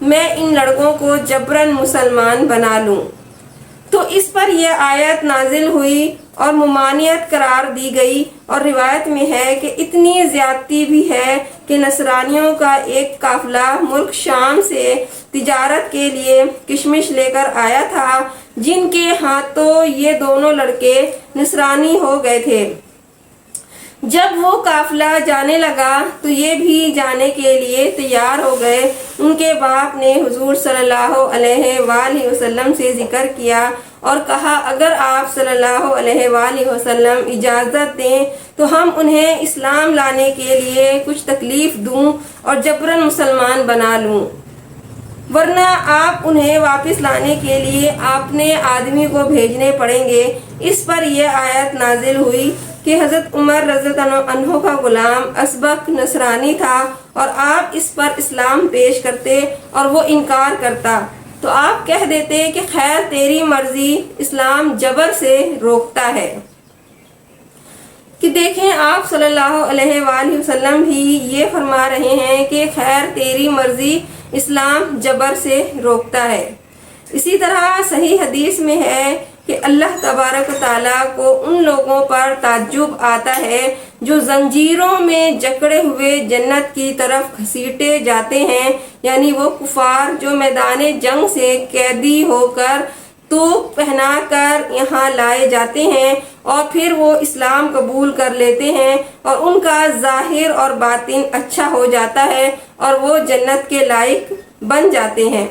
میں ان لڑکوں کو جبراً مسلمان بنا لوں۔ تو اس پر یہ آیت نازل ہوئی اور ممانعت قرار دی گئی، اور روایت میں ہے کہ اتنی زیادتی بھی ہے کہ نصرانیوں کا ایک قافلہ ملک شام سے تجارت کے لیے کشمش لے کر آیا تھا، جن کے ہاتھوں یہ دونوں لڑکے نصرانی ہو گئے تھے۔ جب وہ قافلہ جانے لگا تو یہ بھی جانے کے لیے تیار ہو گئے۔ ان کے باپ نے حضور صلی اللہ علیہ وآلہ وسلم سے ذکر کیا اور کہا، اگر آپ صلی اللہ علیہ وآلہ وسلم اجازت دیں تو ہم انہیں اسلام لانے کے لیے کچھ تکلیف دوں اور جبراً مسلمان بنا لوں، ورنہ آپ انہیں واپس لانے کے لیے اپنے آدمی کو بھیجنے پڑیں گے۔ اس پر یہ آیت نازل ہوئی کہ حضرت عمر رضی اللہ عنہ کا غلام اسبق نصرانی تھا اور آپ اس پر اسلام پیش کرتے اور وہ انکار کرتا تو آپ کہہ دیتے کہ خیر تیری مرضی، اسلام جبر سے روکتا ہے۔ کہ دیکھیں آپ صلی اللہ علیہ وآلہ وسلم بھی یہ فرما رہے ہیں کہ خیر تیری مرضی، اسلام جبر سے روکتا ہے۔ اسی طرح صحیح حدیث میں ہے کہ اللہ تبارک و تعالیٰ کو ان لوگوں پر تعجب آتا ہے جو زنجیروں میں جکڑے ہوئے جنت کی طرف گھسیٹے جاتے ہیں، یعنی وہ کفار جو میدان جنگ سے قیدی ہو کر توق پہنا کر یہاں لائے جاتے ہیں اور پھر وہ اسلام قبول کر لیتے ہیں اور ان کا ظاہر اور باطن اچھا ہو جاتا ہے اور وہ جنت کے لائق بن جاتے ہیں۔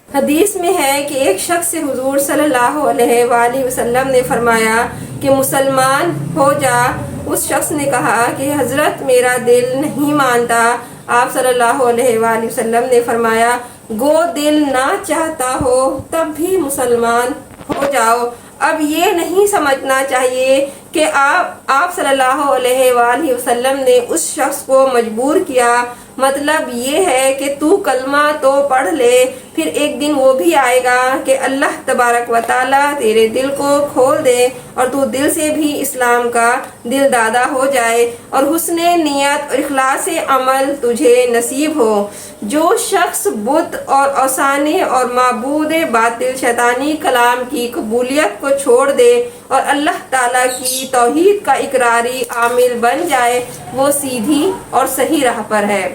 حدیث میں ہے کہ ایک شخص سے حضور صلی اللہ علیہ وآلہ وسلم نے فرمایا کہ مسلمان ہو جا۔ اس شخص نے کہا کہ حضرت میرا دل نہیں مانتا۔ آپ صلی اللہ علیہ وآلہ وسلم نے فرمایا، گو دل نہ چاہتا ہو تب بھی مسلمان ہو جاؤ۔ اب یہ نہیں سمجھنا چاہیے کہ آپ صلی اللہ علیہ وآلہ وسلم نے اس شخص کو مجبور کیا۔ مطلب یہ ہے کہ تو کلمہ تو پڑھ لے، پھر ایک دن وہ بھی آئے گا کہ اللہ تبارک و تعالیٰ تیرے دل کو کھول دے اور تو دل سے بھی اسلام کا دل دادا ہو جائے اور حسن نیت اور اخلاص عمل تجھے نصیب ہو۔ جو شخص بت اور اوثان اور معبود باطل شیطانی کلام کی قبولیت کو چھوڑ دے اور اللہ تعالیٰ کی توحید کا اقراری عامل بن جائے، وہ سیدھی اور صحیح راہ پر ہے۔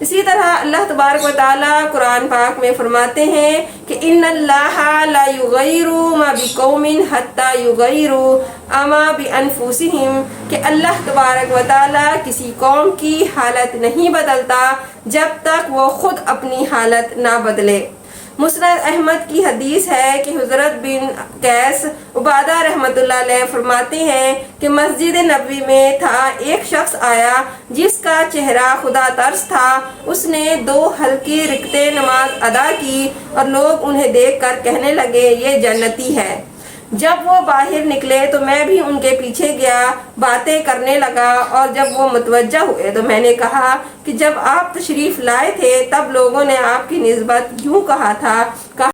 اسی طرح اللہ تبارک و تعالیٰ قرآن پاک میں فرماتے ہیں کہ ان اللہ لا یغیر ما بقوم حتی یغیروا ما بانفسہم، کہ اللہ تبارک و تعالیٰ کسی قوم کی حالت نہیں بدلتا جب تک وہ خود اپنی حالت نہ بدلے۔ مسند احمد کی حدیث ہے کہ حضرت بن قیس عبادہ رحمۃ اللہ علیہ فرماتے ہیں کہ مسجد نبوی میں تھا ایک شخص آیا جس کا چہرہ خدا ترس تھا۔ اس نے 2 ہلکی رکعتیں نماز ادا کی اور لوگ انہیں دیکھ کر کہنے لگے یہ جنتی ہے۔ جب وہ باہر نکلے تو میں بھی ان کے پیچھے گیا، باتیں کرنے لگا، اور جب وہ متوجہ ہوئے تو میں نے کہا کہ جب آپ تشریف لائے تھے تب لوگوں نے آپ کی نسبت یوں کہا تھا